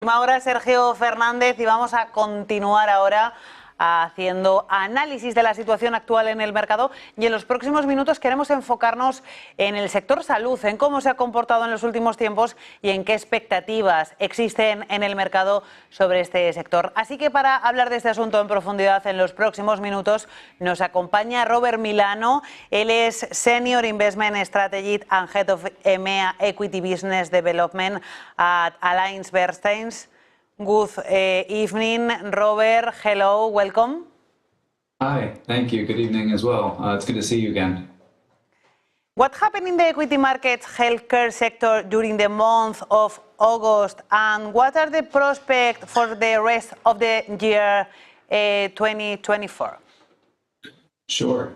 Ahora Sergio Fernández y vamos a continuar ahora haciendo análisis de la situación actual en el mercado y en los próximos minutos queremos enfocarnos en el sector salud, en cómo se ha comportado en los últimos tiempos y en qué expectativas existen en el mercado sobre este sector. Así que para hablar de este asunto en profundidad en los próximos minutos nos acompaña Robert Milano. Él es Senior Investment Strategist and Head of EMEA Equity Business Development at AllianceBernstein. Good evening, Robert. Hello, welcome. Hi, thank you. Good evening as well. It's good to see you again. What happened in the equity markets healthcare sector during the month of August, and what are the prospects for the rest of the year 2024? Sure.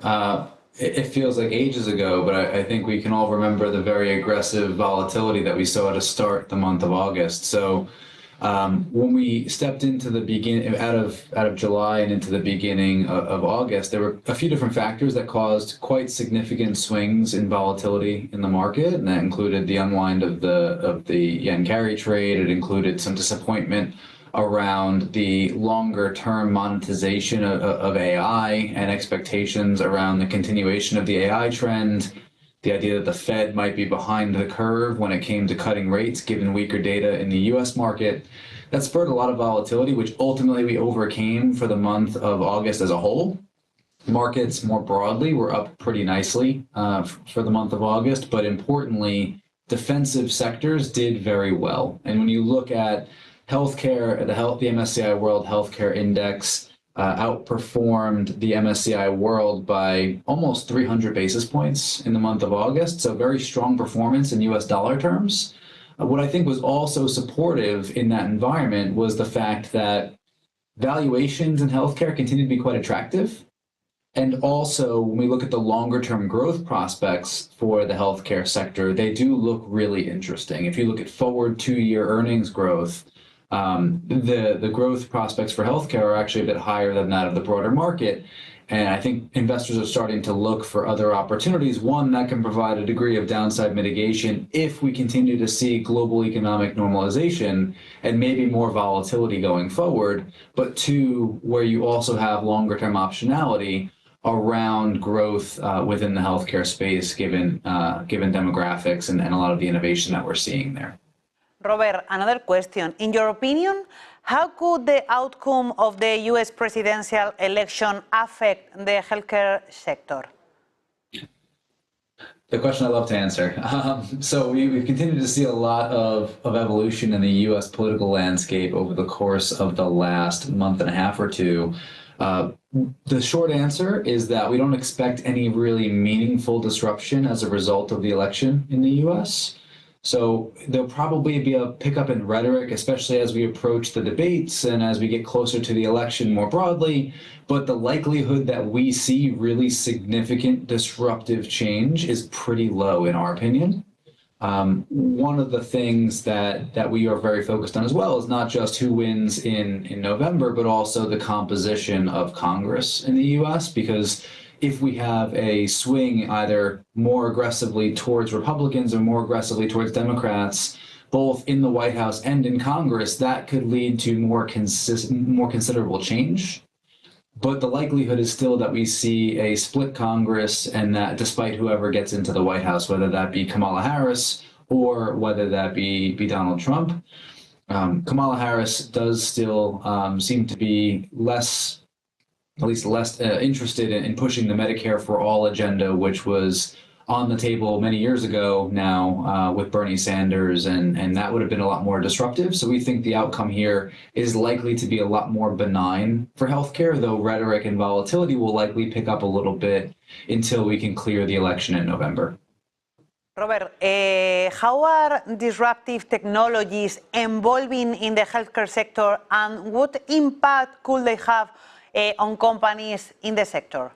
It feels like ages ago, but I think we can all remember the very aggressive volatility that we saw to start the month of August. So when we stepped into the beginning, out of July and into the beginning of August, there were a few different factors that caused quite significant swings in volatility in the market, and that included the unwind of the yen carry trade. It included some disappointment around the longer-term monetization of AI and expectations around the continuation of the AI trend. The idea that the Fed might be behind the curve when it came to cutting rates, given weaker data in the US market. That spurred a lot of volatility, which ultimately we overcame for the month of August as a whole. Markets more broadly were up pretty nicely for the month of August, but importantly, defensive sectors did very well. And when you look at healthcare, the MSCI World Healthcare Index outperformed the MSCI World by almost 300 basis points in the month of August, so very strong performance in US dollar terms. What I think was also supportive in that environment was the fact that valuations in healthcare continue to be quite attractive. And also, when we look at the longer-term growth prospects for the healthcare sector, they do look really interesting. If you look at forward two-year earnings growth, the growth prospects for healthcare are actually a bit higher than that of the broader market. And I think investors are starting to look for other opportunities. One, that can provide a degree of downside mitigation if we continue to see global economic normalization and maybe more volatility going forward. But two, where you also have longer term optionality around growth within the healthcare space, given demographics and a lot of the innovation that we're seeing there. Robert, another question. In your opinion, how could the outcome of the US presidential election affect the healthcare sector? The question I love to answer. So we've continued to see a lot of evolution in the US political landscape over the course of the last month and a half or two. The short answer is that we don't expect any really meaningful disruption as a result of the election in the US. So there'll probably be a pickup in rhetoric, especially as we approach the debates and as we get closer to the election more broadly. But the likelihood that we see really significant disruptive change is pretty low, in our opinion. One of the things that we are very focused on as well is not just who wins in November, but also the composition of Congress in the US, because if we have a swing either more aggressively towards Republicans or more aggressively towards Democrats, both in the White House and in Congress, that could lead to more considerable change. But the likelihood is still that we see a split Congress, and that despite whoever gets into the White House, whether that be Kamala Harris or whether that be Donald Trump, Kamala Harris does still seem to be less interested in pushing the Medicare for All agenda, which was on the table many years ago now with Bernie Sanders, and that would have been a lot more disruptive. So we think the outcome here is likely to be a lot more benign for healthcare, though rhetoric and volatility will likely pick up a little bit until we can clear the election in November. Robert, how are disruptive technologies evolving in the healthcare sector, and what impact could they have on companies in the sector?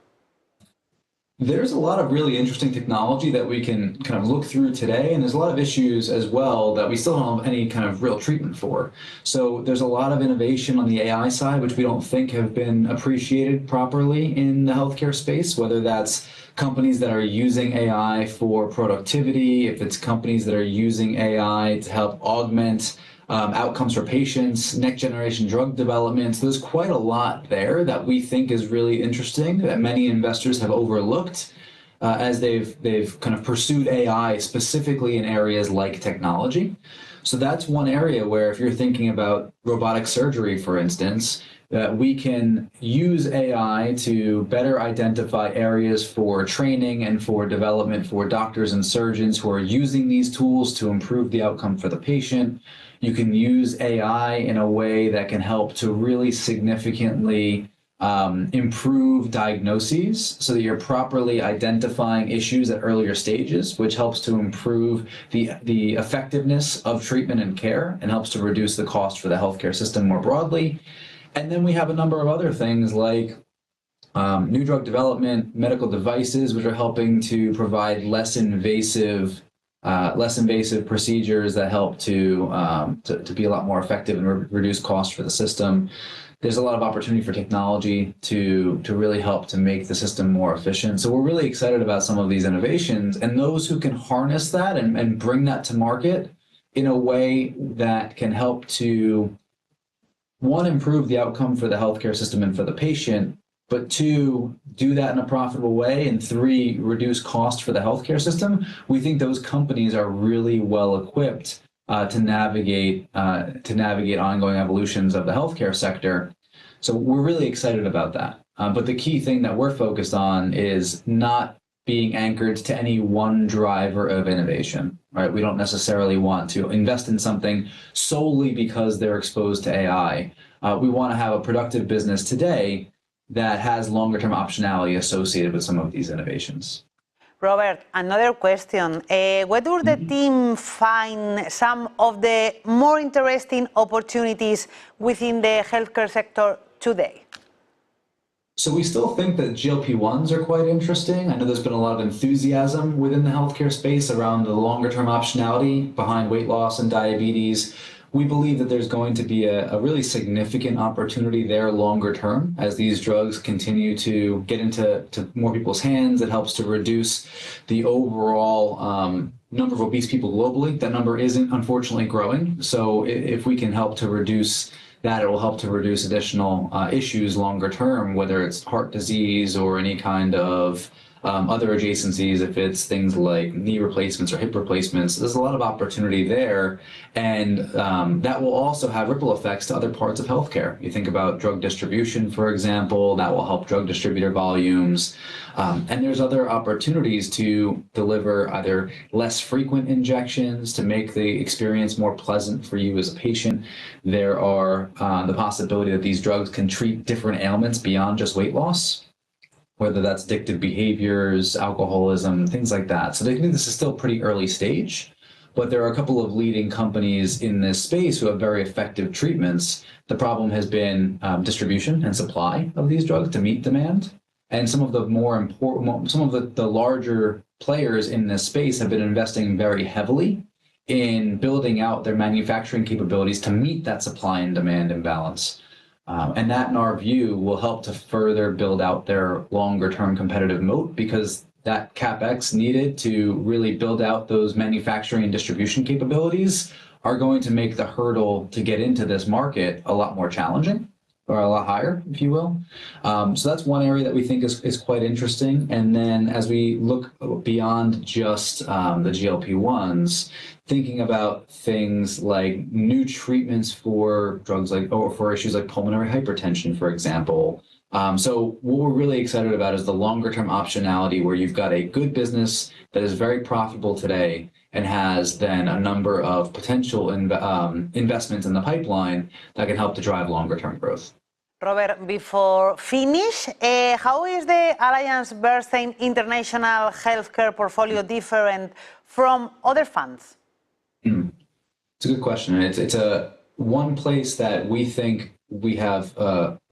There's a lot of really interesting technology that we can kind of look through today, and there's a lot of issues as well that we still don't have any kind of real treatment for. So there's a lot of innovation on the AI side, which we don't think have been appreciated properly in the healthcare space, whether that's companies that are using AI for productivity, if it's companies that are using AI to help augment outcomes for patients, next generation drug development. So there's quite a lot there that we think is really interesting that many investors have overlooked as they've kind of pursued AI specifically in areas like technology. So that's one area where if you're thinking about robotic surgery, for instance, that we can use AI to better identify areas for training and for development for doctors and surgeons who are using these tools to improve the outcome for the patient. You can use AI in a way that can help to really significantly improve diagnoses so that you're properly identifying issues at earlier stages, which helps to improve the effectiveness of treatment and care and helps to reduce the cost for the healthcare system more broadly. And then we have a number of other things like new drug development, medical devices, which are helping to provide less invasive procedures that help to be a lot more effective and reduce costs for the system. There's a lot of opportunity for technology to really help to make the system more efficient. So we're really excited about some of these innovations, and those who can harness that and bring that to market in a way that can help to, one, improve the outcome for the healthcare system and for the patient, but two, do that in a profitable way, and three, reduce cost for the healthcare system. We think those companies are really well equipped to navigate ongoing evolutions of the healthcare sector. So we're really excited about that. But the key thing that we're focused on is not being anchored to any one driver of innovation, right? We don't necessarily want to invest in something solely because they're exposed to AI. We want to have a productive business today that has longer term optionality associated with some of these innovations. Robert, another question. Where do the team find some of the more interesting opportunities within the healthcare sector today? So we still think that GLP-1s are quite interesting. I know there's been a lot of enthusiasm within the healthcare space around the longer term optionality behind weight loss and diabetes. We believe that there's going to be a really significant opportunity there longer term as these drugs continue to get into more people's hands. It helps to reduce the overall number of obese people globally. That number isn't unfortunately growing. So if we can help to reduce that, it will help to reduce additional issues longer term, whether it's heart disease or any kind of other adjacencies, if it's things like knee replacements or hip replacements. There's a lot of opportunity there, and that will also have ripple effects to other parts of healthcare. You think about drug distribution, for example, that will help drug distributor volumes, and there's other opportunities to deliver either less frequent injections to make the experience more pleasant for you as a patient. There are the possibility that these drugs can treat different ailments beyond just weight loss, whether that's addictive behaviors, alcoholism, things like that. So they think this is still pretty early stage, but there are a couple of leading companies in this space who have very effective treatments. The problem has been distribution and supply of these drugs to meet demand. And some of the more important, some of the larger players in this space have been investing very heavily in building out their manufacturing capabilities to meet that supply and demand imbalance. And that, in our view, will help to further build out their longer-term competitive moat, because that CapEx needed to really build out those manufacturing and distribution capabilities are going to make the hurdle to get into this market a lot more challenging, or a lot higher, if you will. So that's one area that we think is quite interesting. And then as we look beyond just the GLP-1s, thinking about things like new treatments for drugs like, or for issues like pulmonary hypertension, for example. So what we're really excited about is the longer term optionality, where you've got a good business that is very profitable today and has then a number of potential investments in the pipeline that can help to drive longer term growth. Robert, before finish, how is the AllianceBernstein International Healthcare portfolio different from other funds? It's a good question. It's a one place that we think we have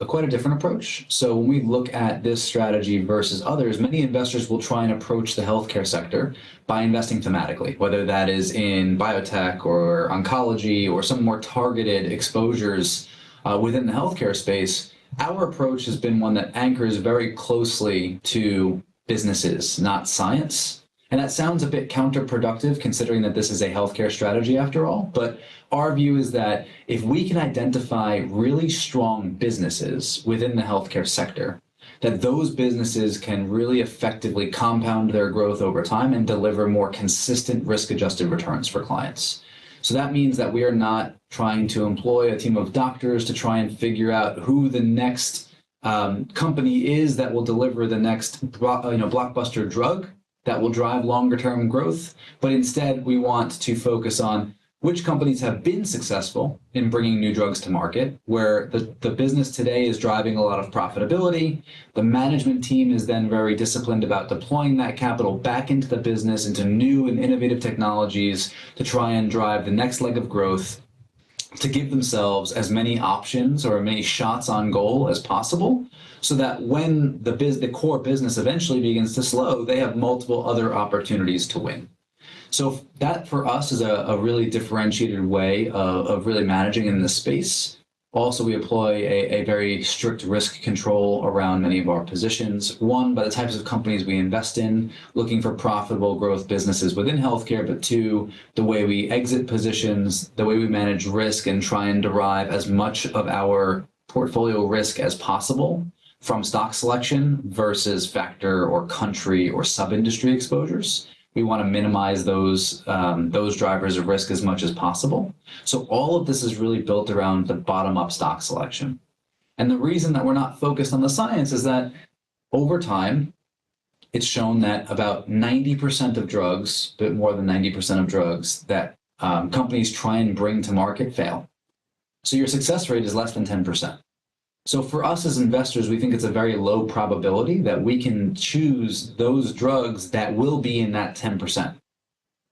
quite a different approach. So when we look at this strategy versus others, many investors will try and approach the healthcare sector by investing thematically, whether that is in biotech or oncology or some more targeted exposures within the healthcare space. Our approach has been one that anchors very closely to businesses, not science. And that sounds a bit counterproductive considering that this is a healthcare strategy after all. But our view is that if we can identify really strong businesses within the healthcare sector, that those businesses can really effectively compound their growth over time and deliver more consistent risk-adjusted returns for clients. So that means that we are not trying to employ a team of doctors to try and figure out who the next company is that will deliver the next blockbuster drug that will drive longer-term growth, but instead we want to focus on which companies have been successful in bringing new drugs to market, where the business today is driving a lot of profitability. The management team is then very disciplined about deploying that capital back into the business, into new and innovative technologies to try and drive the next leg of growth, to give themselves as many options or many shots on goal as possible, so that when the core business eventually begins to slow, they have multiple other opportunities to win. So that for us is a really differentiated way of really managing in this space. Also, we employ a very strict risk control around many of our positions. One, by the types of companies we invest in, looking for profitable growth businesses within healthcare, but two, the way we exit positions, the way we manage risk and try and derive as much of our portfolio risk as possible from stock selection versus factor or country or sub-industry exposures. We want to minimize those drivers of risk as much as possible. So all of this is really built around the bottom-up stock selection. And the reason that we're not focused on the science is that over time, it's shown that about 90% of drugs, a bit more than 90% of drugs that companies try and bring to market fail. So your success rate is less than 10%. So for us as investors, we think it's a very low probability that we can choose those drugs that will be in that 10%.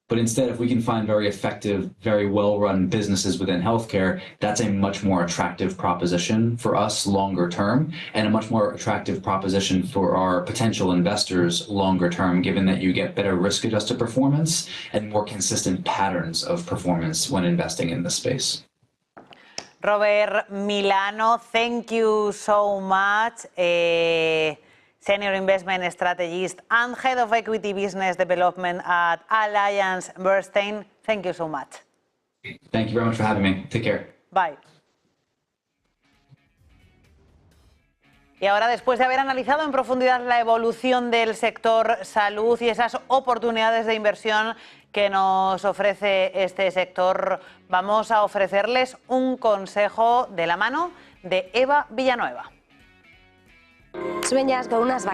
But instead, if we can find very effective, very well-run businesses within healthcare, that's a much more attractive proposition for us longer term, and a much more attractive proposition for our potential investors longer term, given that you get better risk-adjusted performance and more consistent patterns of performance when investing in this space. Robert Milano, thank you so much. Senior Investment Strategist and Head of Equity Business Development at AllianceBernstein. Thank you so much. Thank you very much for having me. Take care. Bye. Y ahora, después de haber analizado en profundidad la evolución del sector salud y esas oportunidades de inversión que nos ofrece este sector, vamos a ofrecerles un consejo de la mano de Eva Villanueva. Sueñas con unas vacaciones.